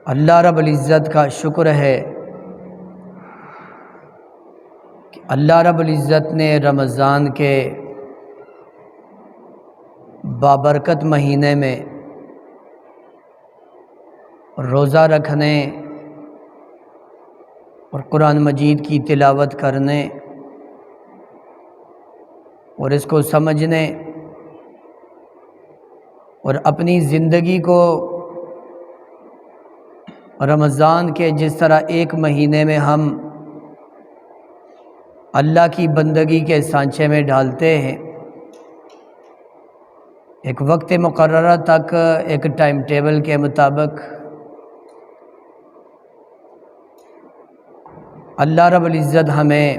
اللہ رب العزت کا شکر ہے کہ اللہ رب العزت نے رمضان کے بابرکت مہینے میں روزہ رکھنے اور قرآن مجید کی تلاوت کرنے اور اس کو سمجھنے اور اپنی زندگی کو رمضان کے جس طرح ایک مہینے میں ہم اللہ کی بندگی کے سانچے میں ڈالتے ہیں، ایک وقت مقررہ تک ایک ٹائم ٹیبل کے مطابق اللہ رب العزت ہمیں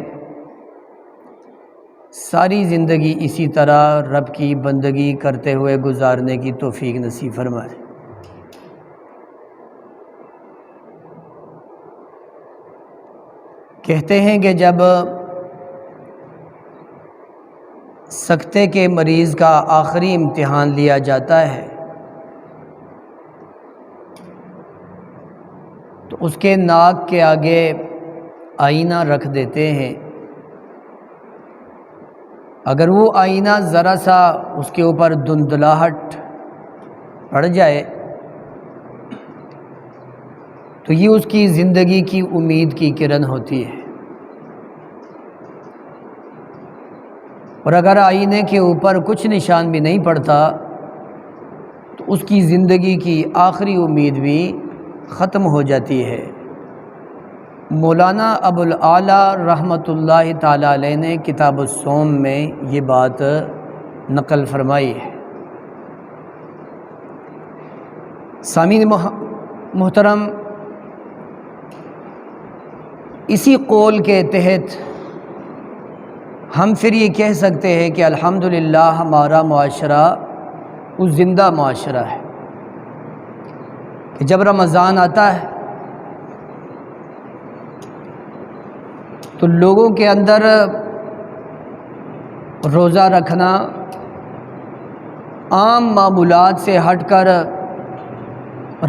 ساری زندگی اسی طرح رب کی بندگی کرتے ہوئے گزارنے کی توفیق نصیب فرمائے۔ کہتے ہیں کہ جب سکتے کے مریض کا آخری امتحان لیا جاتا ہے تو اس کے ناک کے آگے آئینہ رکھ دیتے ہیں، اگر وہ آئینہ ذرا سا اس کے اوپر دھندلاہٹ پڑ جائے تو یہ اس کی زندگی کی امید کی کرن ہوتی ہے، اور اگر آئینے کے اوپر کچھ نشان بھی نہیں پڑتا تو اس کی زندگی کی آخری امید بھی ختم ہو جاتی ہے۔ مولانا ابو الاعلیٰ رحمۃ اللہ تعالی علیہ نے کتاب الصوم میں یہ بات نقل فرمائی ہے۔ سامعین محترم، اسی قول کے تحت ہم پھر یہ کہہ سکتے ہیں کہ الحمدللہ ہمارا معاشرہ وہ زندہ معاشرہ ہے کہ جب رمضان آتا ہے تو لوگوں کے اندر روزہ رکھنا، عام معمولات سے ہٹ کر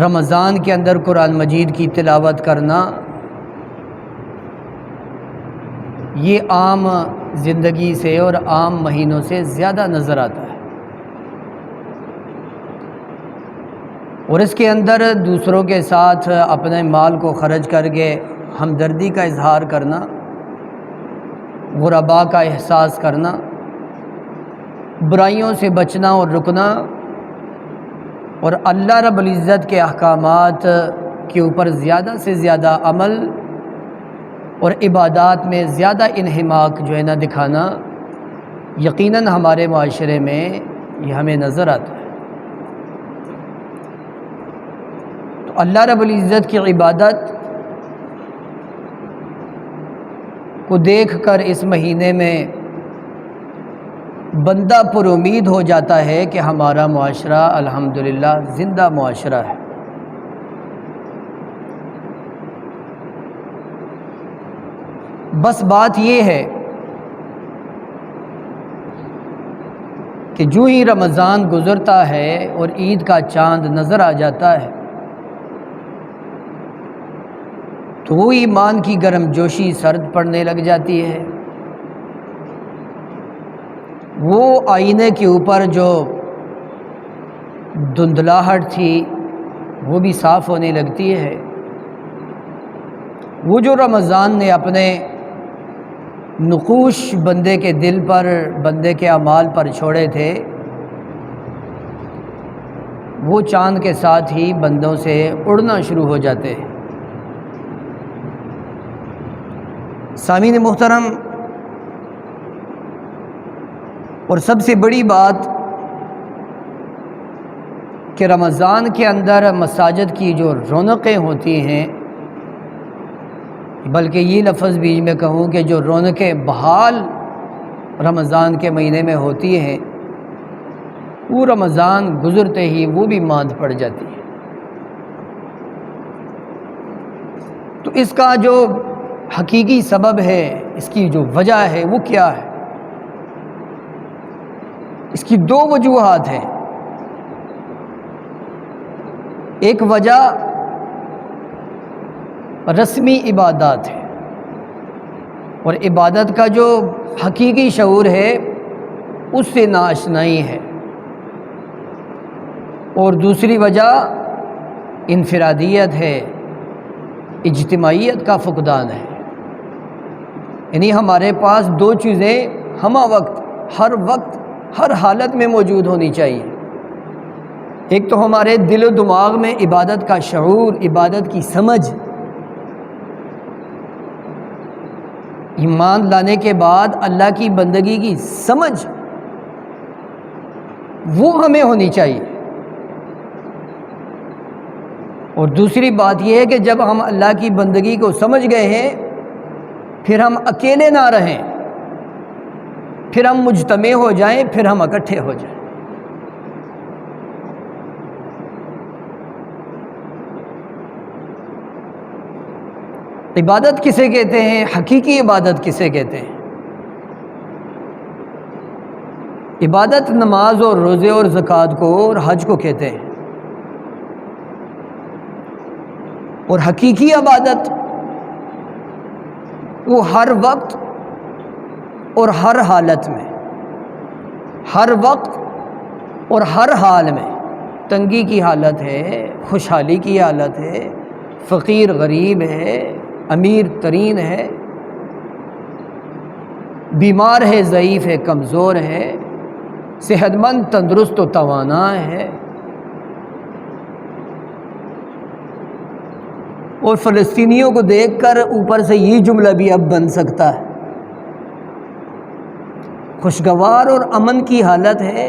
رمضان کے اندر قرآن مجید کی تلاوت کرنا، یہ عام زندگی سے اور عام مہینوں سے زیادہ نظر آتا ہے، اور اس کے اندر دوسروں کے ساتھ اپنے مال کو خرچ کر کے ہمدردی کا اظہار کرنا، غرباء کا احساس کرنا، برائیوں سے بچنا اور رکنا، اور اللہ رب العزت کے احکامات کے اوپر زیادہ سے زیادہ عمل اور عبادات میں زیادہ انہماک جو ہے نا دکھانا، یقیناً ہمارے معاشرے میں یہ ہمیں نظر آتا ہے۔ تو اللہ رب العزت کی عبادت کو دیکھ کر اس مہینے میں بندہ پر امید ہو جاتا ہے کہ ہمارا معاشرہ الحمدللہ زندہ معاشرہ ہے۔ بس بات یہ ہے کہ جو ہی رمضان گزرتا ہے اور عید کا چاند نظر آ جاتا ہے تو وہ ایمان کی گرم جوشی سرد پڑنے لگ جاتی ہے، وہ آئینے کے اوپر جو دھندلاہٹ تھی وہ بھی صاف ہونے لگتی ہے، وہ جو رمضان نے اپنے نقوش بندے کے دل پر، بندے کے اعمال پر چھوڑے تھے، وہ چاند کے ساتھ ہی بندوں سے اڑنا شروع ہو جاتے ہیں۔ سامعین محترم، اور سب سے بڑی بات کہ رمضان کے اندر مساجد کی جو رونقیں ہوتی ہیں، بلکہ یہ لفظ بھی میں کہوں کہ جو رونقیں بحال رمضان کے مہینے میں ہوتی ہیں، وہ رمضان گزرتے ہی وہ بھی ماند پڑ جاتی ہے۔ تو اس کا جو حقیقی سبب ہے، اس کی جو وجہ ہے وہ کیا ہے؟ اس کی دو وجوہات ہیں۔ ایک وجہ رسمی عبادات ہیں، اور عبادت کا جو حقیقی شعور ہے اس سے ناآشنائی ہے، اور دوسری وجہ انفرادیت ہے، اجتماعیت کا فقدان ہے۔ یعنی ہمارے پاس دو چیزیں ہمہ وقت، ہر وقت، ہر حالت میں موجود ہونی چاہیے۔ ایک تو ہمارے دل و دماغ میں عبادت کا شعور، عبادت کی سمجھ، ایمان لانے کے بعد اللہ کی بندگی کی سمجھ وہ ہمیں ہونی چاہیے۔ اور دوسری بات یہ ہے کہ جب ہم اللہ کی بندگی کو سمجھ گئے ہیں، پھر ہم اکیلے نہ رہیں، پھر ہم مجتمع ہو جائیں، پھر ہم اکٹھے ہو جائیں۔ عبادت کسے کہتے ہیں؟ حقیقی عبادت کسے کہتے ہیں؟ عبادت نماز اور روزے اور زکوٰۃ کو اور حج کو کہتے ہیں، اور حقیقی عبادت وہ ہر وقت اور ہر حالت میں، ہر وقت اور ہر حال میں، تنگی کی حالت ہے، خوشحالی کی حالت ہے، فقیر غریب ہے، امیر ترین ہے، بیمار ہے، ضعیف ہے، کمزور ہے، صحت مند، تندرست و توانا ہے۔ اور فلسطینیوں کو دیکھ کر اوپر سے یہ جملہ بھی اب بن سکتا ہے، خوشگوار اور امن کی حالت ہے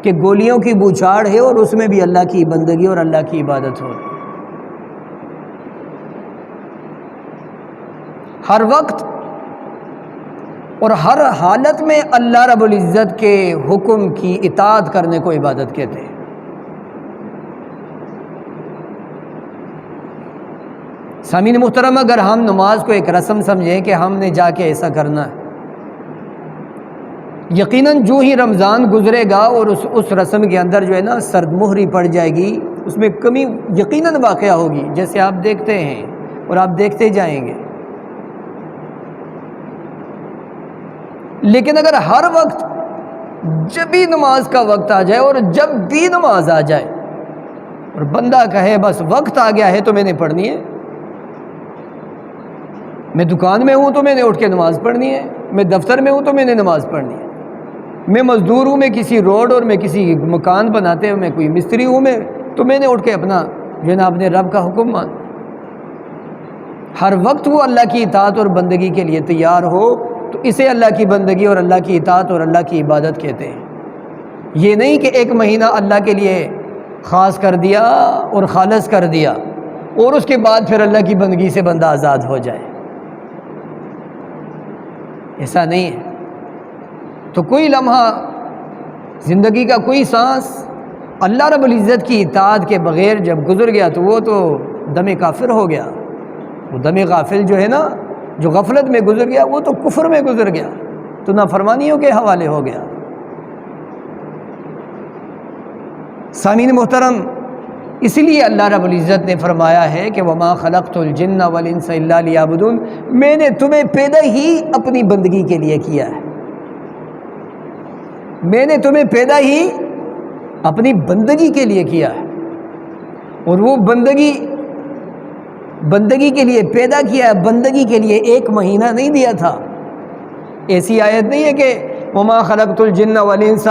کہ گولیوں کی بوچھاڑ ہے اور اس میں بھی اللہ کی بندگی اور اللہ کی عبادت ہو رہی ہے۔ ہر وقت اور ہر حالت میں اللہ رب العزت کے حکم کی اطاعت کرنے کو عبادت کہتے ہیں۔ سامعین محترم، اگر ہم نماز کو ایک رسم سمجھیں کہ ہم نے جا کے ایسا کرنا ہے، یقیناً جو ہی رمضان گزرے گا اور اس رسم کے اندر جو ہے نا سرد مہری پڑ جائے گی، اس میں کمی یقیناً واقعہ ہوگی، جیسے آپ دیکھتے ہیں اور آپ دیکھتے جائیں گے۔ لیکن اگر ہر وقت جب بھی نماز کا وقت آ جائے اور جب بھی نماز آ جائے اور بندہ کہے بس وقت آ گیا ہے تو میں نے پڑھنی ہے، میں دکان میں ہوں تو میں نے اٹھ کے نماز پڑھنی ہے، میں دفتر میں ہوں تو میں نے نماز پڑھنی ہے، میں مزدور ہوں، میں کسی روڈ اور میں کسی مکان بناتے ہوں، میں کوئی مستری ہوں، تو میں نے اٹھ کے اپنا جو ہے نا اپنے رب کا حکم مان۔ ہر وقت وہ اللہ کی اطاعت اور بندگی کے لیے تیار ہو تو اسے اللہ کی بندگی اور اللہ کی اطاعت اور اللہ کی عبادت کہتے ہیں۔ یہ نہیں کہ ایک مہینہ اللہ کے لیے خاص کر دیا اور خالص کر دیا اور اس کے بعد پھر اللہ کی بندگی سے بندہ آزاد ہو جائے، ایسا نہیں ہے۔ تو کوئی لمحہ زندگی کا کوئی سانس اللہ رب العزت کی اطاعت کے بغیر جب گزر گیا تو وہ تو دم کافر ہو گیا۔ وہ دم غافل جو ہے نا، جو غفلت میں گزر گیا، وہ تو کفر میں گزر گیا، تو نافرمانیوں کے حوالے ہو گیا۔ سامعین محترم، اسی لیے اللہ رب العزت نے فرمایا ہے کہ وَمَا خَلَقْتُ الْجِنَّ وَالْإِنسَ إِلَّا لِيَعْبُدُونَ، میں نے تمہیں پیدا ہی اپنی بندگی کے لیے کیا ہے، میں نے تمہیں پیدا ہی اپنی بندگی کے لیے کیا ہے، اور وہ بندگی کے لیے پیدا کیا ہے، بندگی کے لیے ایک مہینہ نہیں دیا تھا۔ ایسی آیت نہیں ہے کہ وَمَا خَلَقْتُ الْجِنَّ وَالْإِنسَ،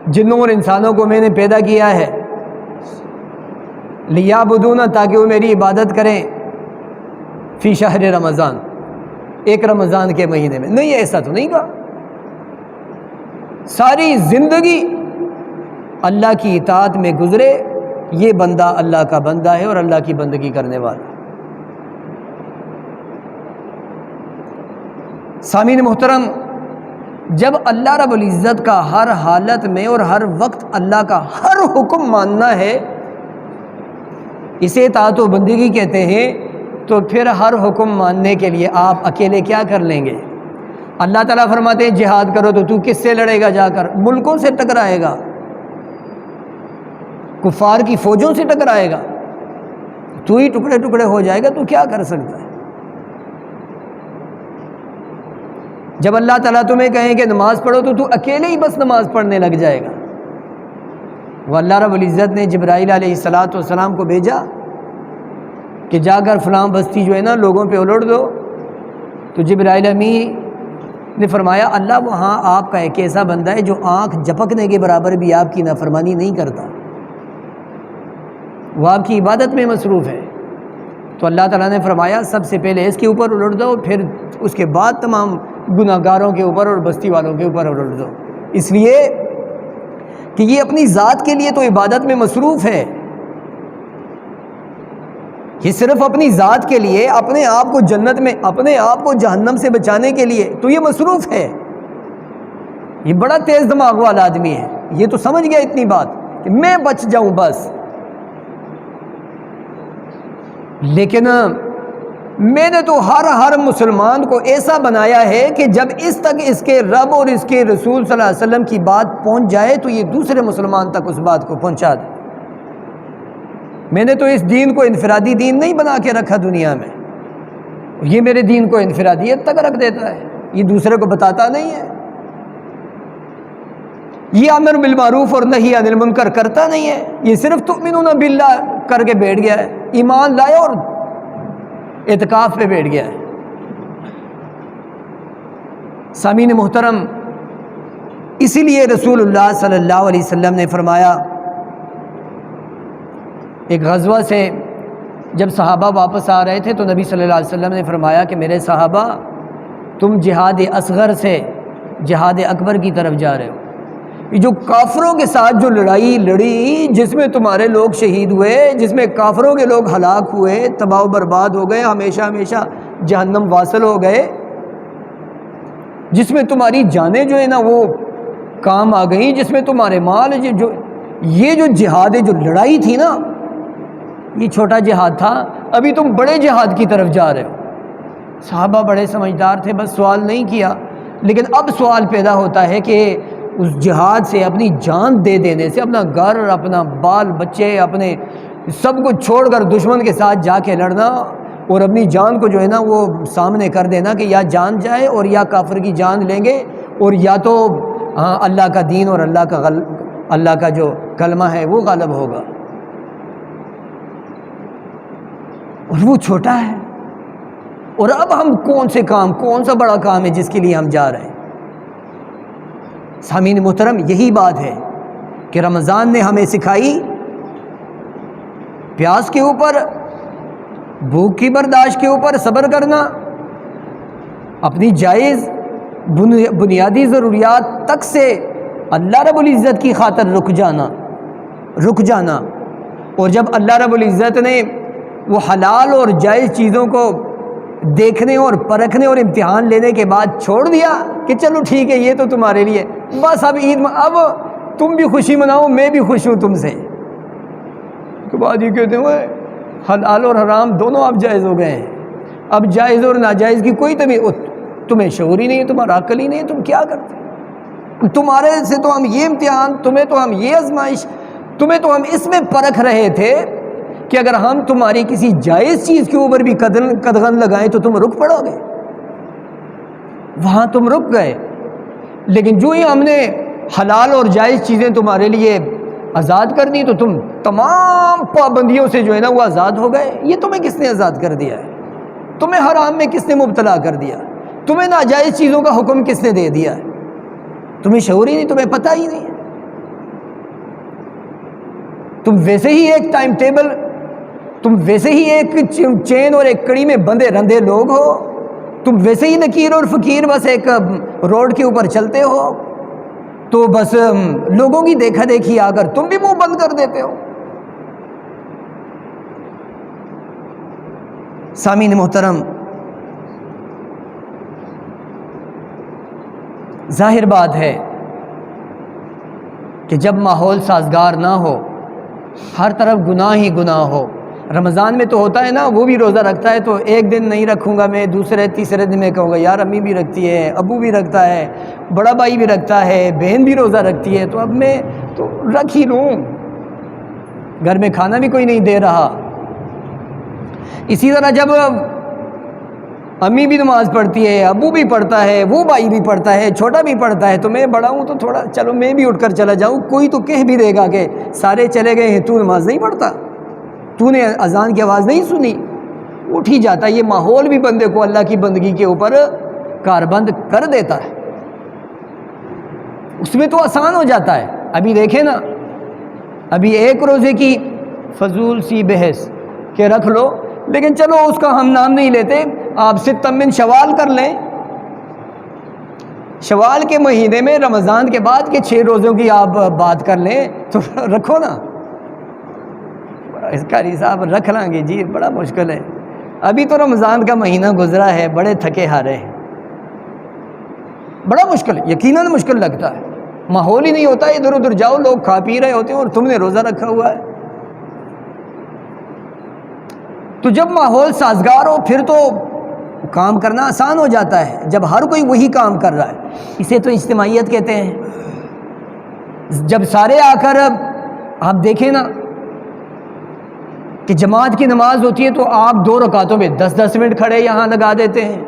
جنوں اور انسانوں کو میں نے پیدا کیا ہے لِيَعْبُدُونَ، تاکہ وہ میری عبادت کریں، فی شہر رمضان، ایک رمضان کے مہینے میں۔ نہیں، ایسا تو نہیں کہا۔ ساری زندگی اللہ کی اطاعت میں گزرے، یہ بندہ اللہ کا بندہ ہے اور اللہ کی بندگی کرنے والا۔ سامعین محترم، جب اللہ رب العزت کا ہر حالت میں اور ہر وقت اللہ کا ہر حکم ماننا ہے، اسے اطاعت و بندگی کہتے ہیں، تو پھر ہر حکم ماننے کے لیے آپ اکیلے کیا کر لیں گے؟ اللہ تعالیٰ فرماتے ہیں جہاد کرو، تو کس سے لڑے گا؟ جا کر ملکوں سے ٹکرائے گا، کفار کی فوجوں سے ٹکرائے گا۔ تو ہی ٹکڑے ٹکڑے ہو جائے گا، تو کیا کر سکتا ہے؟ جب اللہ تعالیٰ تمہیں کہیں کہ نماز پڑھو تو اکیلے ہی بس نماز پڑھنے لگ جائے گا۔ وہ اللہ رب العزت نے جبرائیل علیہ السلام کو بھیجا کہ جا کر فلاں بستی جو ہے نا لوگوں پہ الٹ دو، تو جبرائیل امین نے فرمایا اللہ وہاں آپ کا ایک ایسا بندہ ہے جو آنکھ جھپکنے کے برابر بھی آپ کی نافرمانی نہیں کرتا، وہ آپ کی عبادت میں مصروف ہے۔ تو اللہ تعالیٰ نے فرمایا سب سے پہلے اس کے اوپر الٹ دو، پھر اس کے بعد تمام گناہ گاروں کے اوپر اور بستی والوں کے اوپر الٹ دو، اس لیے کہ یہ اپنی ذات کے لیے تو عبادت میں مصروف ہے، یہ صرف اپنی ذات کے لیے، اپنے آپ کو جنت میں، اپنے آپ کو جہنم سے بچانے کے لیے تو یہ مصروف ہے۔ یہ بڑا تیز دماغ والا آدمی ہے، یہ تو سمجھ گیا اتنی بات کہ میں بچ جاؤں بس۔ لیکن میں نے تو ہر مسلمان کو ایسا بنایا ہے کہ جب اس تک اس کے رب اور اس کے رسول صلی اللہ علیہ وسلم کی بات پہنچ جائے تو یہ دوسرے مسلمان تک اس بات کو پہنچا دے۔ میں نے تو اس دین کو انفرادی دین نہیں بنا کے رکھا دنیا میں، یہ میرے دین کو انفرادیت تک رکھ دیتا ہے، یہ دوسرے کو بتاتا نہیں ہے، یہ امر بالمعروف اور نہی عن المنکر کرتا نہیں ہے، یہ صرف تؤمنون باللہ کر کے بیٹھ گیا ہے، ایمان لائے اور اعتکاف پہ بیٹھ گیا ہے۔ سامعین محترم، اسی لیے رسول اللہ صلی اللہ علیہ وسلم نے فرمایا، ایک غزوہ سے جب صحابہ واپس آ رہے تھے تو نبی صلی اللہ علیہ وسلم نے فرمایا کہ میرے صحابہ تم جہاد اصغر سے جہاد اکبر کی طرف جا رہے ہو، یہ جو کافروں کے ساتھ جو لڑائی لڑی، جس میں تمہارے لوگ شہید ہوئے، جس میں کافروں کے لوگ ہلاک ہوئے، تباہ و برباد ہو گئے، ہمیشہ ہمیشہ جہنم واصل ہو گئے، جس میں تمہاری جانیں جو ہے نا وہ کام آ گئیں، جس میں تمہارے مال یہ جو جہاد جو لڑائی تھی نا، یہ چھوٹا جہاد تھا، ابھی تم بڑے جہاد کی طرف جا رہے ہو۔ صحابہ بڑے سمجھدار تھے، بس سوال نہیں کیا، لیکن اب سوال پیدا ہوتا ہے کہ اس جہاد سے اپنی جان دے دینے سے، اپنا گھر، اپنا بال بچے، اپنے سب کچھ چھوڑ کر دشمن کے ساتھ جا کے لڑنا اور اپنی جان کو جو ہے نا وہ سامنے کر دینا کہ یا جان جائے اور یا کافر کی جان لیں گے، اور یا تو اللہ کا دین اور اللہ کا جو کلمہ ہے وہ غالب ہوگا، اور وہ چھوٹا ہے۔ اور اب ہم کون سا بڑا کام ہے جس کے لیے ہم جا رہے ہیں؟ سامعین محترم، یہی بات ہے کہ رمضان نے ہمیں سکھائی پیاس کے اوپر، بھوک کی برداشت کے اوپر صبر کرنا، اپنی جائز بنیادی ضروریات تک سے اللہ رب العزت کی خاطر رک جانا، اور جب اللہ رب العزت نے وہ حلال اور جائز چیزوں کو دیکھنے اور پرکھنے اور امتحان لینے کے بعد چھوڑ دیا کہ چلو ٹھیک ہے یہ تو تمہارے لیے، بس اب عید اب تم بھی خوشی مناؤ، میں بھی خوش ہوں تم سے، کے بعد یہ کہتے ہیں حلال اور حرام دونوں اب جائز ہو گئے ہیں، اب جائز اور ناجائز کی کوئی تمہیں شعور ہی نہیں ہے، تمہارا عقل ہی نہیں ہے، تم کیا کرتے؟ تمہارے سے تو ہم یہ امتحان، تمہیں تو ہم یہ آزمائش، تمہیں تو ہم اس میں پرکھ رہے تھے کہ اگر ہم تمہاری کسی جائز چیز کے اوپر بھی قدغن لگائیں تو تم رک پڑو گے، وہاں تم رک گئے، لیکن جو ہی ہم نے حلال اور جائز چیزیں تمہارے لیے آزاد کر دی تو تم تمام پابندیوں سے جو ہے نا وہ آزاد ہو گئے۔ یہ تمہیں کس نے آزاد کر دیا ہے؟ تمہیں حرام میں کس نے مبتلا کر دیا؟ تمہیں ناجائز چیزوں کا حکم کس نے دے دیا ہے؟ تمہیں شعور ہی نہیں، تمہیں پتہ ہی نہیں ہے، تم ویسے ہی ایک ٹائم ٹیبل، تم ویسے ہی ایک چین اور ایک کڑی میں بندھے رندے لوگ ہو، تم ویسے ہی نکیر اور فقیر بس ایک روڈ کے اوپر چلتے ہو، تو بس لوگوں کی دیکھا دیکھی آ کر تم بھی منہ بند کر دیتے ہو۔ سامعین محترم، ظاہر بات ہے کہ جب ماحول سازگار نہ ہو، ہر طرف گناہ ہی گناہ ہو، رمضان میں تو ہوتا ہے نا، وہ بھی روزہ رکھتا ہے تو ایک دن نہیں رکھوں گا میں، دوسرے تیسرے دن میں کہوں گا یار امی بھی رکھتی ہے، ابو بھی رکھتا ہے، بڑا بھائی بھی رکھتا ہے، بہن بھی روزہ رکھتی ہے، تو اب میں تو رکھ ہی لوں، گھر میں کھانا بھی کوئی نہیں دے رہا، اسی طرح جب امی بھی نماز پڑھتی ہے، ابو بھی پڑھتا ہے، وہ بھائی بھی پڑھتا ہے، چھوٹا بھی پڑھتا ہے، تو میں بڑا ہوں تو تھوڑا چلو میں بھی اٹھ کر چلا جاؤں، کوئی تو کہہ بھی دے گا کہ سارے چلے گئے ہیں تو نماز نہیں پڑھتا، تو نے اذان کی آواز نہیں سنی، اٹھ ہی جاتا ہے۔ یہ ماحول بھی بندے کو اللہ کی بندگی کے اوپر کاربند کر دیتا ہے، اس میں تو آسان ہو جاتا ہے۔ ابھی دیکھیں نا، ابھی ایک روزے کی فضول سی بحث کہ رکھ لو، لیکن چلو اس کا ہم نام نہیں لیتے، آپ ستم من شوال کر لیں، شوال کے مہینے میں رمضان کے بعد کے 6 روزوں کی آپ بات کر لیں تو رکھو نا۔ اس قاری صاحب رکھ لیں گے جی، بڑا مشکل ہے، ابھی تو رمضان کا مہینہ گزرا ہے، بڑے تھکے ہارے ہیں، بڑا مشکل ہے، یقیناً مشکل لگتا ہے، ماحول ہی نہیں ہوتا، ادھر ادھر جاؤ لوگ کھا پی رہے ہوتے ہیں اور تم نے روزہ رکھا ہوا ہے۔ تو جب ماحول سازگار ہو پھر تو کام کرنا آسان ہو جاتا ہے، جب ہر کوئی وہی کام کر رہا ہے، اسے تو اجتماعیت کہتے ہیں۔ جب سارے آ کر آپ دیکھیں نا کہ جماعت کی نماز ہوتی ہے تو آپ 2 رکعتوں میں 10-10 منٹ کھڑے یہاں لگا دیتے ہیں،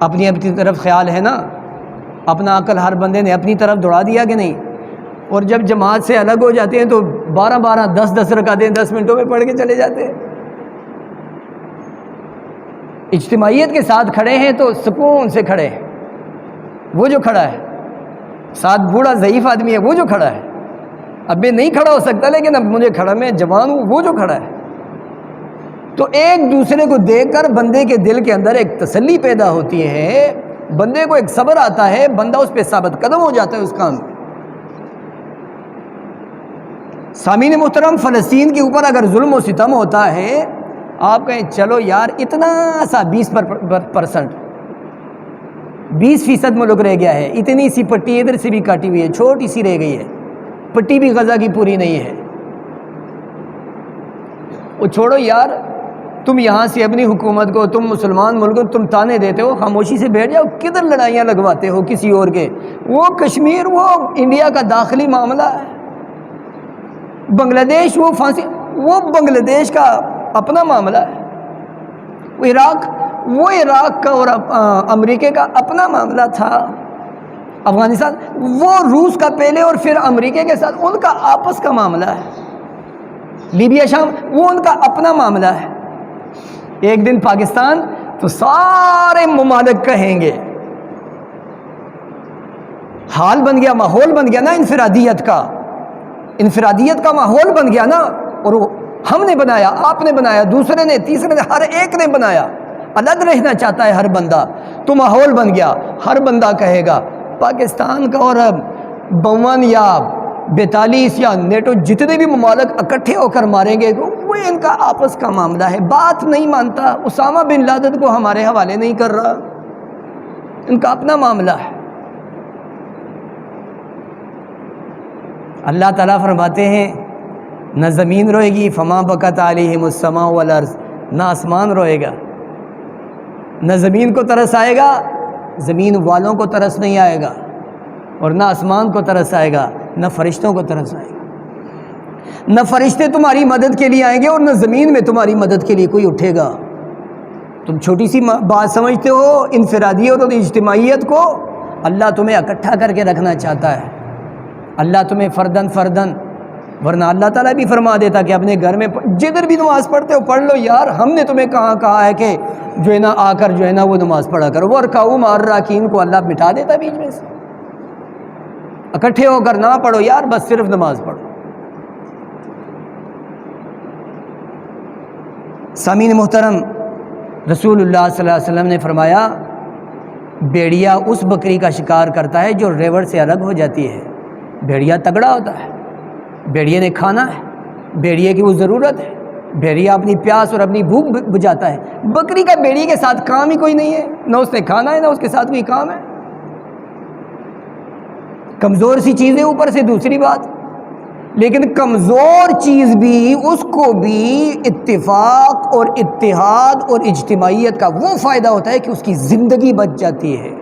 اپنی طرف خیال ہے نا، اپنا عقل ہر بندے نے اپنی طرف دوڑا دیا کہ نہیں، اور جب جماعت سے الگ ہو جاتے ہیں تو 12-12 10-10 رکعتیں 10 منٹوں میں پڑھ کے چلے جاتے ہیں۔ اجتماعیت کے ساتھ کھڑے ہیں تو سکون سے کھڑے ہیں، وہ جو کھڑا ہے ساتھ بوڑھا ضعیف آدمی ہے وہ جو کھڑا ہے، اب میں نہیں کھڑا ہو سکتا لیکن اب مجھے کھڑا، میں جوان ہوں، وہ جو کھڑا ہے، تو ایک دوسرے کو دیکھ کر بندے کے دل کے اندر ایک تسلی پیدا ہوتی ہے، بندے کو ایک صبر آتا ہے، بندہ اس پہ ثابت قدم ہو جاتا ہے اس کام میں۔ سامعین محترم، فلسطین کے اوپر اگر ظلم و ستم ہوتا ہے، آپ کہیں چلو یار اتنا سا 20% ملک رہ گیا ہے، اتنی سی پٹی ادھر سے بھی کاٹی ہوئی ہے، چھوٹی سی رہ گئی ہے، پٹی بھی غزہ کی پوری نہیں ہے، وہ چھوڑو یار، تم یہاں سے اپنی حکومت کو، تم مسلمان ملک کو تم تانے دیتے ہو، خاموشی سے بیٹھ جاؤ، کدھر لڑائیاں لگواتے ہو کسی اور کے؟ وہ کشمیر، وہ انڈیا کا داخلی معاملہ ہے، بنگلہ دیش وہ پھانسی، وہ بنگلہ دیش کا اپنا معاملہ ہے، وہ عراق کا اور امریکہ کا اپنا معاملہ تھا، افغانستان وہ روس کا پہلے اور پھر امریکہ کے ساتھ ان کا آپس کا معاملہ ہے، لیبیا شام وہ ان کا اپنا معاملہ ہے۔ ایک دن پاکستان تو سارے ممالک کہیں گے، حال بن گیا، ماحول بن گیا نا انفرادیت کا ماحول بن گیا نا، اور وہ ہم نے بنایا، آپ نے بنایا، دوسرے نے، تیسرے نے، ہر ایک نے بنایا، الگ رہنا چاہتا ہے ہر بندہ، تو ماحول بن گیا، ہر بندہ کہے گا پاکستان کا اور 52 یا 42 یا نیٹو جتنے بھی ممالک اکٹھے ہو کر ماریں گے وہ ان کا آپس کا معاملہ ہے، بات نہیں مانتا، اسامہ بن لادن کو ہمارے حوالے نہیں کر رہا، ان کا اپنا معاملہ ہے۔ اللہ تعالیٰ فرماتے ہیں نہ زمین روئے گی، فما بکت علیہم السماء والارض، نہ آسمان روئے گا، نہ زمین کو ترس آئے گا، زمین والوں کو ترس نہیں آئے گا، اور نہ آسمان کو ترس آئے گا، نہ فرشتوں کو ترس آئے گا، نہ فرشتے تمہاری مدد کے لیے آئیں گے اور نہ زمین میں تمہاری مدد کے لیے کوئی اٹھے گا۔ تم چھوٹی سی بات سمجھتے ہو انفرادیت اور اجتماعیت کو، اللہ تمہیں اکٹھا کر کے رکھنا چاہتا ہے، اللہ تمہیں فردن ورنہ اللہ تعالیٰ بھی فرما دیتا کہ اپنے گھر میں جدھر بھی نماز پڑھتے ہو پڑھ لو یار، ہم نے تمہیں کہا ہے کہ جو ہے نا آ کر جو ہے نا وہ نماز پڑھا کرو، وہ رکعو مع الراکعین کو اللہ مٹا دیتا بیچ میں سے، اکٹھے ہو کر نہ پڑھو یار، بس صرف نماز پڑھو۔ سامعین محترم، رسول اللہ صلی اللہ علیہ وسلم نے فرمایا بھیڑیا اس بکری کا شکار کرتا ہے جو ریوڑ سے الگ ہو جاتی ہے، بھیڑیا تگڑا ہوتا ہے، بھیڑیے نے کھانا ہے، بھیڑیے کی وہ ضرورت ہے، بھیڑیا اپنی پیاس اور اپنی بھوک بجھاتا ہے، بکری کا بھیڑیے کے ساتھ کام ہی کوئی نہیں ہے، نہ اس نے کھانا ہے نہ اس کے ساتھ کوئی کام ہے، کمزور سی چیز ہے اوپر سے دوسری بات، لیکن کمزور چیز بھی اس کو بھی اتفاق اور اتحاد اور اجتماعیت کا وہ فائدہ ہوتا ہے کہ اس کی زندگی بچ جاتی ہے،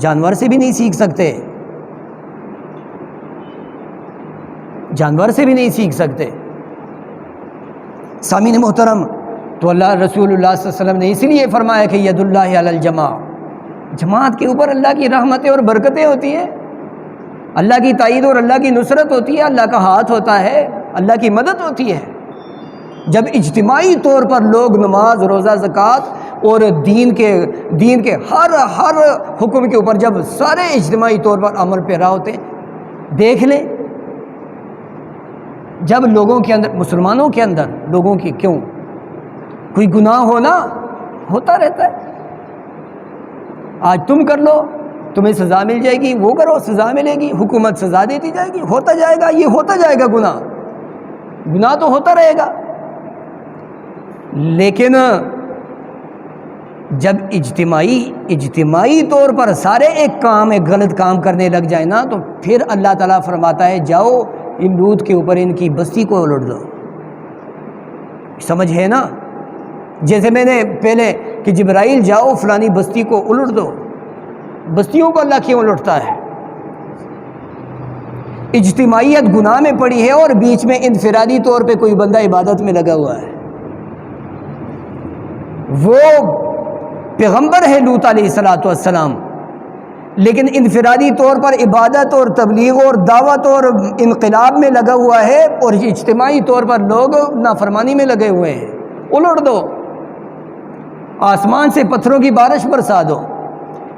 جانور سے بھی نہیں سیکھ سکتے، جانور سے بھی نہیں سیکھ سکتے، سامعین محترم، تو اللہ رسول اللہ صلی اللہ علیہ وسلم نے اسی لیے فرمایا کہ ید اللہ علی الجماع، جماعت کے اوپر اللہ کی رحمتیں اور برکتیں ہوتی ہیں، اللہ کی تائید اور اللہ کی نصرت ہوتی ہے، اللہ کا ہاتھ ہوتا ہے، اللہ کی مدد ہوتی ہے۔ جب اجتماعی طور پر لوگ نماز، روزہ، زکوٰۃ اور دین کے ہر حکم کے اوپر جب سارے اجتماعی طور پر عمل پیرا ہوتے ہیں، دیکھ لیں جب لوگوں کے اندر، مسلمانوں کے اندر لوگوں کی کیوں کوئی گناہ ہوتا رہتا ہے، آج تم کر لو تمہیں سزا مل جائے گی، وہ کرو سزا ملے گی، حکومت سزا دیتی جائے گی، ہوتا جائے گا، یہ ہوتا جائے گا، گناہ تو ہوتا رہے گا۔ لیکن جب اجتماعی طور پر سارے ایک غلط کام کرنے لگ جائیں نا، تو پھر اللہ تعالیٰ فرماتا ہے جاؤ ان لوط کے اوپر ان کی بستی کو الٹ دو۔ سمجھ ہے نا، جیسے میں نے پہلے کہ جبرائیل جاؤ فلانی بستی کو الٹ دو، بستیوں کو اللہ کیوں الٹتا ہے؟ اجتماعیت گناہ میں پڑی ہے اور بیچ میں انفرادی طور پہ کوئی بندہ عبادت میں لگا ہوا ہے۔ وہ پیغمبر ہے لوط علیہ السلام، لیکن انفرادی طور پر عبادت اور تبلیغ اور دعوت اور انقلاب میں لگا ہوا ہے، اور اجتماعی طور پر لوگ نافرمانی میں لگے ہوئے ہیں۔ الٹ دو، آسمان سے پتھروں کی بارش برسا دو،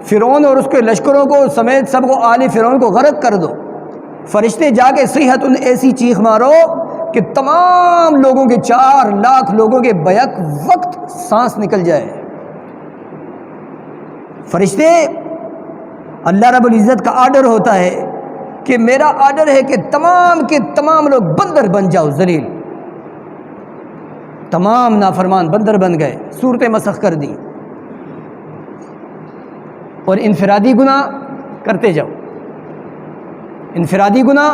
فرعون اور اس کے لشکروں کو سمیت سب کو، آل فرعون کو غرق کر دو، فرشتے جا کے صیحت ایسی چیخ مارو کہ تمام لوگوں کے 4 لاکھ لوگوں کے بیک وقت سانس نکل جائے۔ فرشتے، اللہ رب العزت کا آرڈر ہوتا ہے کہ میرا آرڈر ہے کہ تمام کے تمام لوگ بندر بن جاؤ، ذلیل، تمام نافرمان بندر بن گئے، صورتیں مسخ کر دی، اور انفرادی گناہ کرتے جاؤ، انفرادی گناہ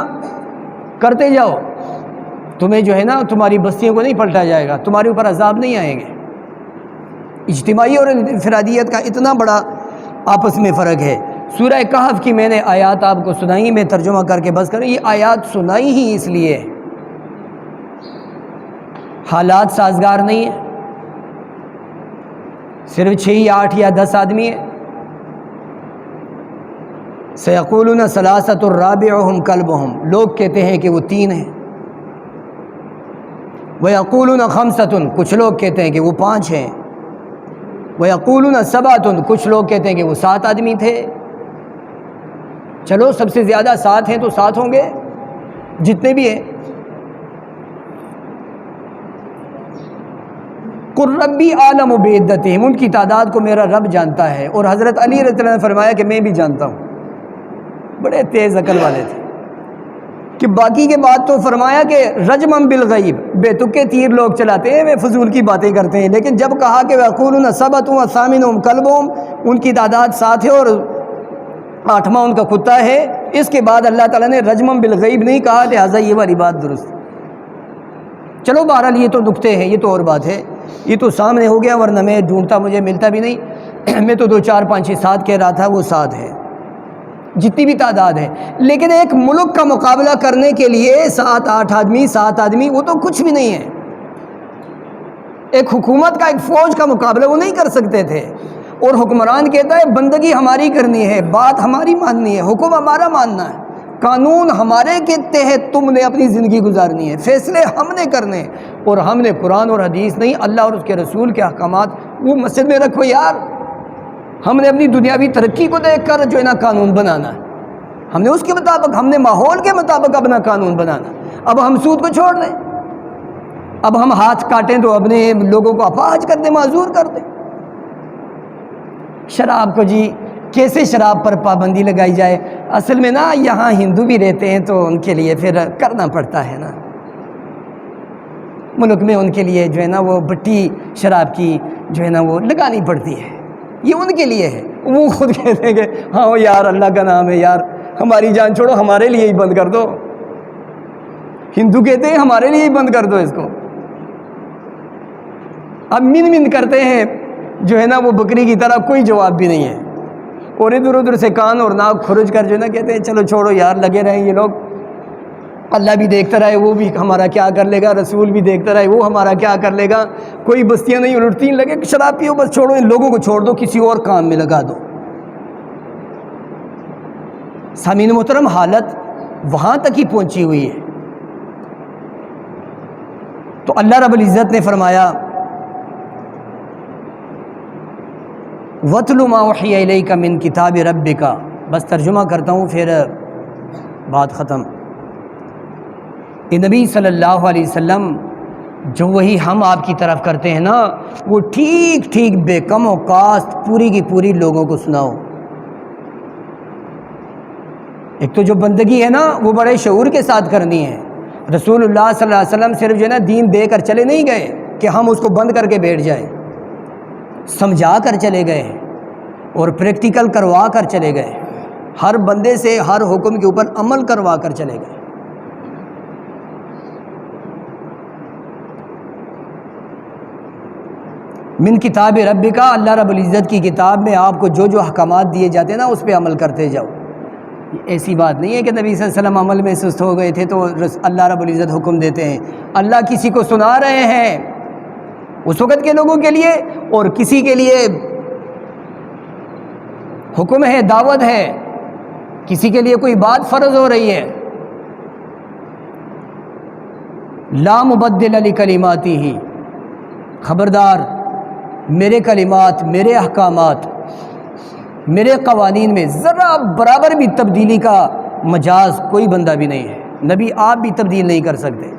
کرتے جاؤ، تمہیں جو ہے نا تمہاری بستیوں کو نہیں پلٹا جائے گا، تمہارے اوپر عذاب نہیں آئیں گے۔ اجتماعی اور انفرادیت کا اتنا بڑا آپس میں فرق ہے۔ سورہ کہف کی میں نے آیات آپ کو سنائی، میں ترجمہ کر کے بس کروں، یہ آیات سنائی ہی اس لیے حالات سازگار نہیں ہیں، صرف 6 یا 8 یا 10 آدمی ہیں۔ سیقولون ثلاثۃ رابعہم کلبہم، لوگ کہتے ہیں کہ وہ 3 ہیں، ویقولون خمسۃ، کچھ لوگ کہتے ہیں کہ وہ 5 ہیں، ویقولون سبعۃ، کچھ لوگ کہتے ہیں کہ وہ 7 آدمی تھے۔ چلو سب سے زیادہ 7 ہیں تو 7 ہوں گے، جتنے بھی ہیں۔ قل ربی اعلم بعدتہم، ان کی تعداد کو میرا رب جانتا ہے، اور حضرت علی رضی اللہ عنہ نے فرمایا کہ میں بھی جانتا ہوں، بڑے تیز عقل والے تھے، کہ باقی کے بعد تو فرمایا کہ رجمم بالغیب، بے تکے تیر لوگ چلاتے ہیں، وہ فضول کی باتیں کرتے ہیں، لیکن جب کہا کہ وَيَقُولُونَ سَبْعَةٌ وَثَامِنُهُمْ كَلْبُهُمْ، ان کی تعداد 7 ہے اور 8واں ان کا کتا ہے، اس کے بعد اللہ تعالیٰ نے رجمم بالغیب نہیں کہا، لہٰذا یہ والی بات درست۔ چلو بہرحال یہ تو نکتے ہیں، یہ تو اور بات ہے، یہ تو سامنے ہو گیا، ورنہ میں ڈھونڈتا مجھے ملتا بھی نہیں، میں تو 2 4 5 6 7 کہہ رہا تھا، وہ 7 ہے، جتنی بھی تعداد ہے۔ لیکن ایک ملک کا مقابلہ کرنے کے لیے 7 8 آدمی 7 آدمی وہ تو کچھ بھی نہیں ہے، ایک حکومت کا، ایک فوج کا مقابلہ وہ نہیں کر سکتے تھے، اور حکمران کہتا ہے بندگی ہماری کرنی ہے، بات ہماری ماننی ہے، حکم ہمارا ماننا ہے، قانون ہمارے کے تحت تم نے اپنی زندگی گزارنی ہے، فیصلے ہم نے کرنے، اور ہم نے قرآن اور حدیث نہیں، اللہ اور اس کے رسول کے احکامات وہ مسجد میں رکھو یار، ہم نے اپنی دنیاوی ترقی کو دیکھ کر جو ہے نا قانون بنانا ہے، ہم نے اس کے مطابق، ہم نے ماحول کے مطابق اپنا قانون بنانا۔ اب ہم سود کو چھوڑ دیں، اب ہم ہاتھ کاٹیں تو اپنے لوگوں کو اپاہج کر دیں، معذور کر دیں۔ شراب کو جی کیسے شراب پر پابندی لگائی جائے؟ اصل میں نا یہاں ہندو بھی رہتے ہیں تو ان کے لیے پھر کرنا پڑتا ہے نا، ملک میں ان کے لیے جو ہے نا وہ بٹی شراب کی جو ہے نا وہ لگانی پڑتی ہے، یہ ان کے لیے ہے۔ وہ خود کہتے ہیں کہ ہاں یار اللہ کا نام ہے یار، ہماری جان چھوڑو، ہمارے لیے ہی بند کر دو۔ ہندو کہتے ہیں ہمارے لیے ہی بند کر دو اس کو۔ اب من کرتے ہیں جو ہے نا وہ بکری کی طرح، کوئی جواب بھی نہیں ہے، اور ادھر ادھر سے کان اور ناک کھرج کر جو ہے نا کہتے ہیں چلو چھوڑو یار، لگے رہیں یہ لوگ۔ اللہ بھی دیکھتا رہے وہ بھی ہمارا کیا کر لے گا، رسول بھی دیکھتا رہے وہ ہمارا کیا کر لے گا، کوئی بستیاں نہیں الٹتی، لگے کہ شراب پیو بس چھوڑو، ان لوگوں کو چھوڑ دو، کسی اور کام میں لگا دو۔ سامعین محترم، حالت وہاں تک ہی پہنچی ہوئی ہے۔ تو اللہ رب العزت نے فرمایا وَاتْلُ مَا أُوحِيَ إِلَيْكَ مِن كِتَابِ رَبِّكَ، بس ترجمہ کرتا ہوں پھر بات ختم۔ کہ نبی صلی اللہ علیہ وسلم جو وہی ہم آپ کی طرف کرتے ہیں نا، وہ ٹھیک ٹھیک بے کم و کاست پوری کی پوری لوگوں کو سناؤ۔ ایک تو جو بندگی ہے نا وہ بڑے شعور کے ساتھ کرنی ہے۔ رسول اللہ صلی اللہ علیہ وسلم صرف جو ہے نا دین دے کر چلے نہیں گئے کہ ہم اس کو بند کر کے بیٹھ جائیں، سمجھا کر چلے گئے اور پریکٹیکل کروا کر چلے گئے، ہر بندے سے ہر حکم کے اوپر عمل کروا کر چلے گئے۔ من کتاب ربک، اللہ رب العزت کی کتاب میں آپ کو جو جو احکامات دیے جاتے ہیں نا اس پہ عمل کرتے جاؤ۔ ایسی بات نہیں ہے کہ نبی صلی اللہ علیہ وسلم عمل میں سست ہو گئے تھے تو اللہ رب العزت حکم دیتے ہیں۔ اللہ کسی کو سنا رہے ہیں اس وقت کے لوگوں کے لیے، اور کسی کے لیے حکم ہے، دعوت ہے، کسی کے لیے کوئی بات فرض ہو رہی ہے۔ لا مبدل لکلماتہ، خبردار میرے کلمات، میرے احکامات، میرے قوانین میں ذرا برابر بھی تبدیلی کا مجاز کوئی بندہ بھی نہیں ہے۔ نبی آپ بھی تبدیل نہیں کر سکتے۔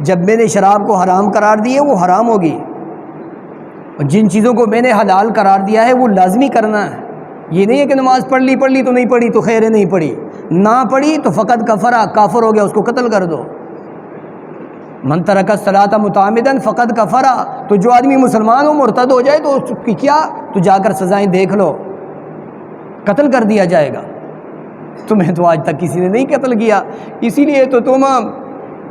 جب میں نے شراب کو حرام قرار دی ہے وہ حرام ہوگی، اور جن چیزوں کو میں نے حلال قرار دیا ہے وہ لازمی کرنا ہے۔ یہ نہیں ہے کہ نماز پڑھ لی تو نہیں پڑھی تو خیر نہیں پڑھی، نہ پڑھی تو فقط کفرا، کافر ہو گیا، اس کو قتل کر دو۔ من ترک الصلاۃ متعمدا فقط کفرا، تو جو آدمی مسلمان ہو مرتد ہو جائے تو اس کی کیا، تو جا کر سزائیں دیکھ لو، قتل کر دیا جائے گا۔ تمہیں تو آج تک کسی نے نہیں قتل کیا، اسی لیے تو تم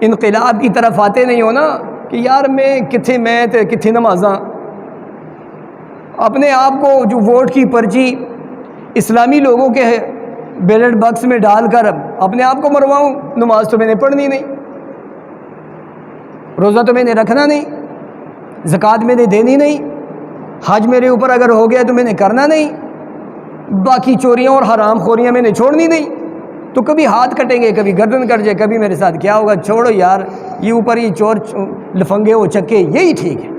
انقلاب کی طرف آتے نہیں ہو نا، کہ یار میں کتھے میں تے کتھے نمازاں، اپنے آپ کو جو ووٹ کی پرچی اسلامی لوگوں کے بیلٹ باکس میں ڈال کر اپنے آپ کو مرواؤں۔ نماز تو میں نے پڑھنی نہیں، روزہ تو میں نے رکھنا نہیں، زکوٰۃ میں نے دینی نہیں، حج میرے اوپر اگر ہو گیا تو میں نے کرنا نہیں، باقی چوریاں اور حرام خوریاں میں نے چھوڑنی نہیں۔ تو کبھی ہاتھ کٹیں گے، کبھی گردن کٹ جائے، کبھی میرے ساتھ کیا ہوگا، چھوڑو یار، یہ اوپر یہ چور لفنگے وہ چکے، یہی ٹھیک ہے۔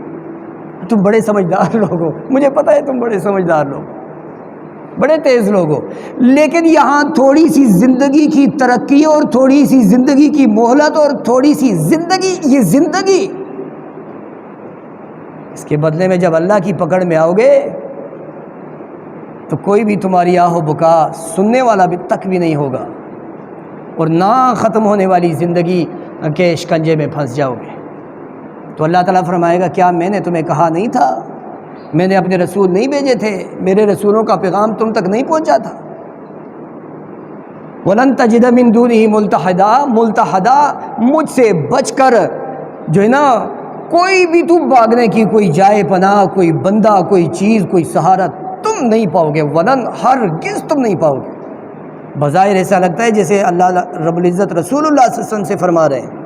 تم بڑے سمجھدار لوگ ہو، مجھے پتہ ہے تم بڑے سمجھدار لوگ، بڑے تیز لوگ ہو، لیکن یہاں تھوڑی سی زندگی کی ترقی اور تھوڑی سی زندگی کی مہلت اور تھوڑی سی زندگی، یہ زندگی، اس کے بدلے میں جب اللہ کی پکڑ میں آؤ گے تو کوئی بھی تمہاری آہ و بکا سننے والا بھی تک بھی نہیں ہوگا، اور نہ ختم ہونے والی زندگی کے شکنجے میں پھنس جاؤ گے۔ تو اللہ تعالیٰ فرمائے گا کیا میں نے تمہیں کہا نہیں تھا، میں نے اپنے رسول نہیں بھیجے تھے، میرے رسولوں کا پیغام تم تک نہیں پہنچا تھا؟ وَلَن تَجِدَ مِن دُونِهِ مُلْتَحَدًا، مجھ سے بچ کر جو ہے نا کوئی بھی تو بھاگنے کی کوئی جائے پناہ، کوئی بندہ، کوئی چیز، کوئی سہارا تم نہیں پاؤ گے۔ ولن، ہرگز تم نہیں پاؤ گے۔ بظاہر ایسا لگتا ہے جیسے اللہ رب العزت رسول اللہ صلی اللہ علیہ وسلم سے فرما رہے ہیں،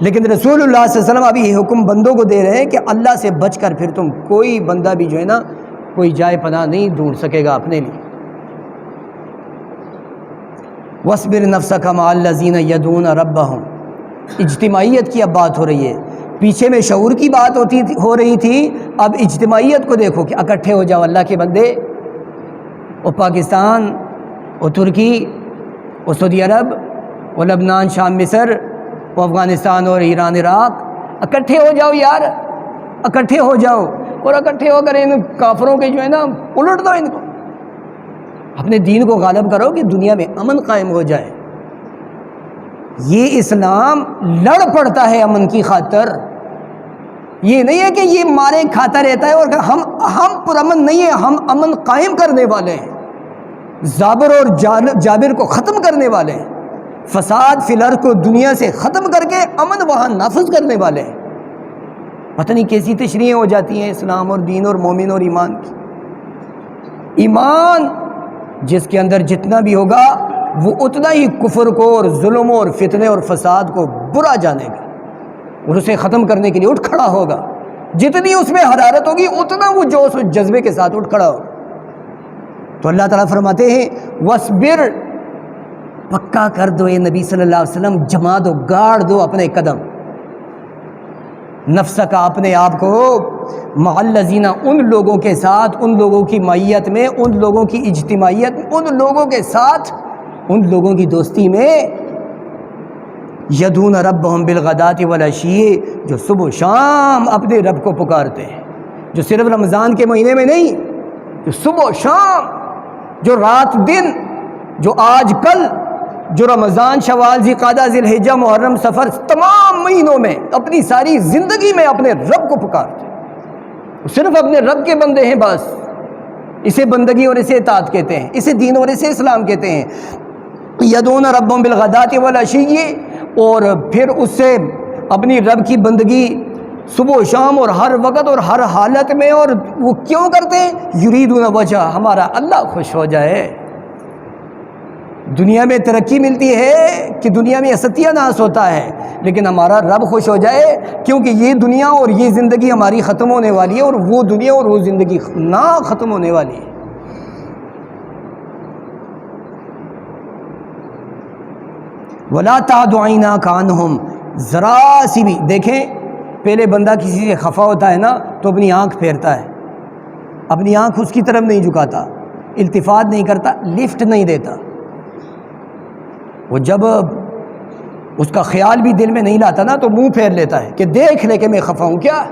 لیکن رسول اللہ صلی اللہ علیہ وسلم ابھی یہ حکم بندوں کو دے رہے ہیں کہ اللہ سے بچ کر پھر تم کوئی بندہ بھی جو ہے نا کوئی جائے پناہ نہیں ڈھونڈ سکے گا اپنے لیے۔ وَاصْبِرْ نَفْسَكَ مَعَ الَّذِينَ يَدْعُونَ رَبَّهُمْ، اجتماعیت کی اب بات ہو رہی ہے، پیچھے میں شعور کی بات ہو رہی تھی، اب اجتماعیت کو دیکھو کہ اکٹھے ہو جاؤ اللہ کے بندے، اور پاکستان اور ترکی اور سعودی عرب اور لبنان، شام، مصر اور افغانستان اور ایران، عراق، اکٹھے ہو جاؤ یار، اکٹھے ہو جاؤ، اور اکٹھے ہو کر ان کافروں کے جو ہے نا الٹ دو، ان کو اپنے دین کو غالب کرو کہ دنیا میں امن قائم ہو جائے۔ یہ اسلام لڑ پڑتا ہے امن کی خاطر، یہ نہیں ہے کہ یہ مارے کھاتا رہتا ہے، اور ہم پرامن نہیں ہیں، ہم امن قائم کرنے والے ہیں، زابر اور جابر کو ختم کرنے والے ہیں، فساد فی الارض کو دنیا سے ختم کر کے امن وہاں نافذ کرنے والے ہیں۔ پتہ نہیں کیسی تشریحیں ہو جاتی ہیں اسلام اور دین اور مومن اور ایمان کی۔ ایمان جس کے اندر جتنا بھی ہوگا وہ اتنا ہی کفر کو اور ظلم اور فتنے اور فساد کو برا جانے گا اور اسے ختم کرنے کے لیے اٹھ کھڑا ہوگا. جتنی اس میں حرارت ہوگی اتنا وہ جوش و جذبے کے ساتھ اٹھ کھڑا ہوگا. تو اللہ تعالیٰ فرماتے ہیں وَاصْبِرْ، پکا کر دو اے نبی صلی اللہ علیہ وسلم، جما دو، گاڑ دو اپنے قدم، نفس کا اپنے آپ کو، مع الذین، ان لوگوں کے ساتھ، ان لوگوں کی معیت میں، ان لوگوں کی اجتماعیت، ان لوگوں کے ساتھ، ان لوگوں کی دوستی میں، یدعون ربہم بالغداۃ والعشی، جو صبح و شام اپنے رب کو پکارتے ہیں، جو صرف رمضان کے مہینے میں نہیں، جو صبح و شام، جو رات دن، جو آج کل، جو رمضان، شوال، ذوالقعدہ، ذی الحجہ، محرم، سفر، تمام مہینوں میں اپنی ساری زندگی میں اپنے رب کو پکارتے ہیں، صرف اپنے رب کے بندے ہیں بس. اسے بندگی اور اسے اطاعت کہتے ہیں، اسے دین اور اسے اسلام کہتے ہیں. یدعون ربہم بالغداۃ والعشی، اور پھر اس سے اپنی رب کی بندگی صبح و شام اور ہر وقت اور ہر حالت میں. اور وہ کیوں کرتے ہیں؟ یریدون وجہ، ہمارا اللہ خوش ہو جائے. دنیا میں ترقی ملتی ہے کہ دنیا میں ستیہ ناس ہوتا ہے، لیکن ہمارا رب خوش ہو جائے، کیونکہ یہ دنیا اور یہ زندگی ہماری ختم ہونے والی ہے، اور وہ دنیا اور وہ زندگی نہ ختم ہونے والی ہے. وَلَا تَعْدُ عَيْنَاكَ عَنْهُمْ، ذرا سی بھی دیکھیں، پہلے بندہ کسی سے خفا ہوتا ہے نا تو اپنی آنکھ پھیرتا ہے، اپنی آنکھ اس کی طرف نہیں جھکاتا، التفات نہیں کرتا، لفٹ نہیں دیتا. وہ جب اس کا خیال بھی دل میں نہیں لاتا نا تو منہ پھیر لیتا ہے کہ دیکھ لے کہ میں خفا ہوں کیا.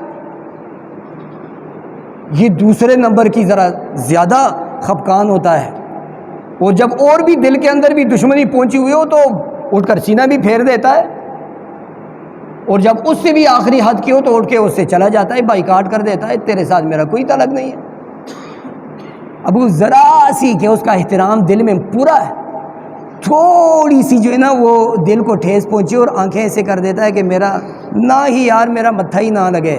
یہ دوسرے نمبر کی ذرا زیادہ خفقان ہوتا ہے. وہ جب اور بھی دل کے اندر بھی دشمنی پہنچی ہوئی ہو تو اٹھ کر سینہ بھی پھیر دیتا ہے، اور جب اس سے بھی آخری حد کی ہو تو اٹھ کے اس سے چلا جاتا ہے، بائیکاٹ کر دیتا ہے، تیرے ساتھ میرا کوئی تعلق نہیں ہے. اب وہ ذرا سی کہ اس کا احترام دل میں پورا ہے، تھوڑی سی جو ہے نا وہ دل کو ٹھیس پہنچی اور آنکھیں ایسے کر دیتا ہے کہ میرا نہ ہی یار میرا متھا ہی نہ لگے.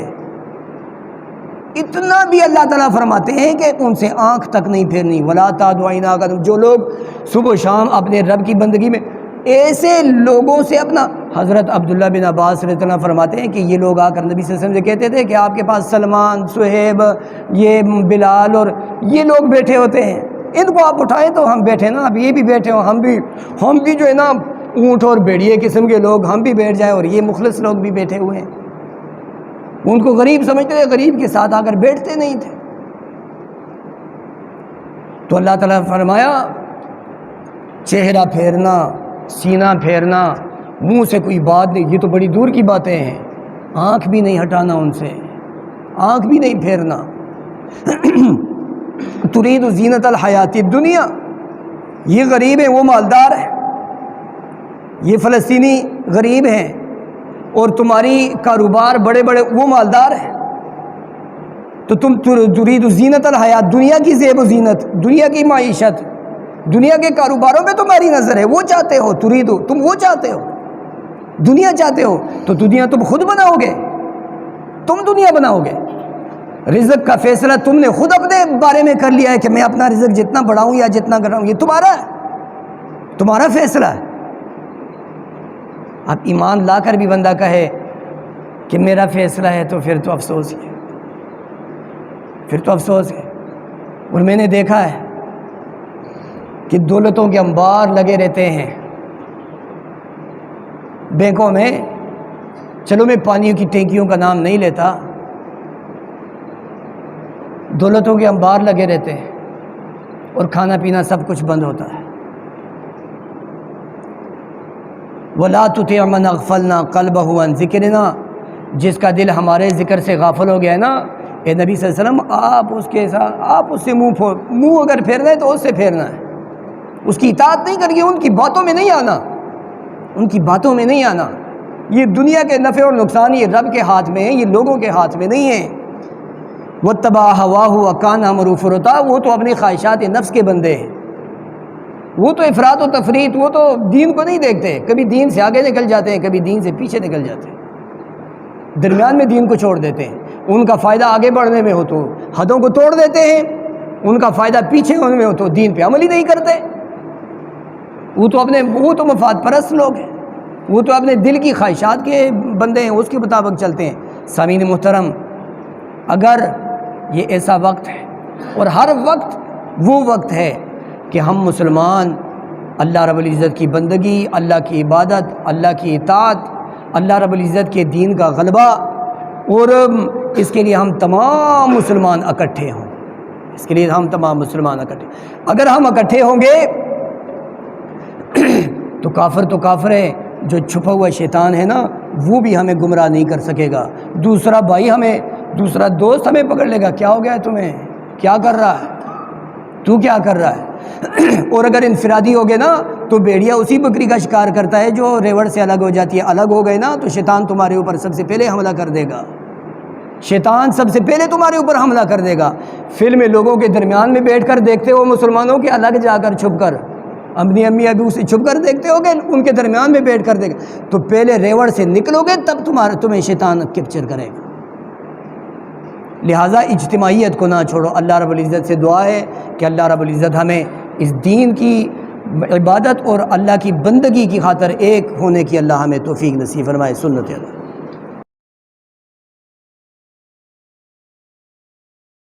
اتنا بھی اللہ تعالیٰ فرماتے ہیں کہ ان سے آنکھ تک نہیں پھیرنی. وَلَا تَعْدُ عَيْنَاكَ، جو لوگ صبح و شام اپنے رب کی بندگی میں ایسے لوگوں سے اپنا، حضرت عبداللہ بن عباس رضی اللہ عنہ فرماتے ہیں کہ یہ لوگ آ کر نبی صلی اللہ علیہ وسلم سے کہتے تھے کہ آپ کے پاس سلمان، صہیب، یہ بلال اور یہ لوگ بیٹھے ہوتے ہیں، ان کو آپ اٹھائیں تو ہم بیٹھے نا، اب یہ بھی بیٹھے ہوں، ہم بھی جو ہے نا اونٹ اور بھیڑیے قسم کے لوگ، ہم بھی بیٹھ جائیں، اور یہ مخلص لوگ بھی بیٹھے ہوئے ہیں. ان کو غریب سمجھتے تھے، غریب کے ساتھ آ کر بیٹھتے نہیں تھے. تو اللہ تعالیٰ نے فرمایا چہرہ پھیرنا، سینہ پھیرنا، منہ سے کوئی بات نہیں، یہ تو بڑی دور کی باتیں ہیں. آنکھ بھی نہیں ہٹانا ان سے، آنکھ بھی نہیں پھیرنا. ترید زینت الحیات الدنیا، یہ غریب ہیں، وہ مالدار ہے، یہ فلسطینی غریب ہیں، اور تمہاری کاروبار بڑے بڑے، وہ مالدار ہیں، تو تم ترید زینت الحیات، دنیا کی زیب و زینت، دنیا کی معیشت، دنیا کے کاروباروں میں تمہاری نظر ہے، وہ چاہتے ہو، ترید، تم وہ چاہتے ہو، دنیا چاہتے ہو، تو دنیا تم خود بناؤ گے، تم دنیا بناؤ گے. رزق کا فیصلہ تم نے خود اپنے بارے میں کر لیا ہے کہ میں اپنا رزق جتنا بڑھاؤں یا جتنا کراؤں، یہ تمہارا ہے، تمہارا فیصلہ ہے. اب ایمان لا کر بھی بندہ کہے کہ میرا فیصلہ ہے تو پھر تو افسوس ہے، پھر تو افسوس ہے. اور میں نے دیکھا ہے کہ دولتوں کے انبار لگے رہتے ہیں بینکوں میں. چلو میں پانیوں کی ٹینکیوں کا نام نہیں لیتا، دولتوں کے انبار لگے رہتے ہیں اور کھانا پینا سب کچھ بند ہوتا ہے. وَلَا تُطِعْ مَنْ أَغْفَلْنَا قَلْبَهُ عَنْ ذِكْرِنَا، جس کا دل ہمارے ذکر سے غافل ہو گیا ہے نا، اے نبی صلی اللہ علیہ وسلم آپ اس کے ساتھ، آپ اس سے منہ اگر پھیرنا ہے تو اس سے پھیرنا ہے، اس کی اطاعت نہیں کرنی، ان کی باتوں میں نہیں آنا، ان کی باتوں میں نہیں آنا. یہ دنیا کے نفع اور نقصان یہ رب کے ہاتھ میں ہے، یہ لوگوں کے ہاتھ میں نہیں ہے. وَاتَّبَعَ هَوَاهُ وَكَانَ أَمْرُهُ فُرُطًا، وہ تو اپنے خواہشات نفس کے بندے ہیں، وہ تو افراط و تفریط، وہ تو دین کو نہیں دیکھتے، کبھی دین سے آگے نکل جاتے ہیں، کبھی دین سے پیچھے نکل جاتے ہیں، درمیان میں دین کو چھوڑ دیتے ہیں. ان کا فائدہ آگے بڑھنے میں ہو تو حدوں کو توڑ دیتے ہیں، ان کا فائدہ پیچھے ہونے میں ہو تو دین پہ عمل ہی نہیں کرتے. وہ تو مفاد پرست لوگ ہیں، وہ تو اپنے دل کی خواہشات کے بندے ہیں، اس کے مطابق چلتے ہیں۔ سامعین محترم، اگر یہ ایسا وقت ہے اور ہر وقت وہ وقت ہے کہ ہم مسلمان اللہ رب العزت کی بندگی، اللہ کی عبادت، اللہ کی اطاعت، اللہ رب العزت کے دین کا غلبہ، اور اس کے لیے ہم تمام مسلمان اکٹھے ہوں، اس کے لیے ہم تمام مسلمان اکٹھے، اگر ہم اکٹھے ہوں گے تو کافر ہے، جو چھپا ہوا شیطان ہے نا وہ بھی ہمیں گمراہ نہیں کر سکے گا۔ دوسرا دوست ہمیں پکڑ لے گا، کیا ہو گیا ہے تمہیں، کیا کر رہا ہے تو، کیا کر رہا ہے؟ اور اگر انفرادی ہوگے نا تو بھیڑیا اسی بکری کا شکار کرتا ہے جو ریوڑ سے الگ ہو جاتی ہے۔ الگ ہو گئے نا تو شیطان تمہارے اوپر سب سے پہلے حملہ کر دے گا، شیطان سب سے پہلے تمہارے اوپر حملہ کر دے گا۔ فلم لوگوں کے درمیان میں بیٹھ کر دیکھتے ہو مسلمانوں کے، الگ جا کر چھپ کر، اپنی امی ابو سے چھپ کر دیکھتے ہو کہ ان کے درمیان میں بیٹھ کر دیکھ، تو پہلے ریوڑ سے نکلو گے تب تمہیں شیطان کیپچر کرے گا۔ لہٰذا اجتماعیت کو نہ چھوڑو۔ اللہ رب العزت سے دعا ہے کہ اللہ رب العزت ہمیں اس دین کی عبادت اور اللہ کی بندگی کی خاطر ایک ہونے کی اللہ ہمیں توفیق نصیب فرمائے۔ سنت اللہ۔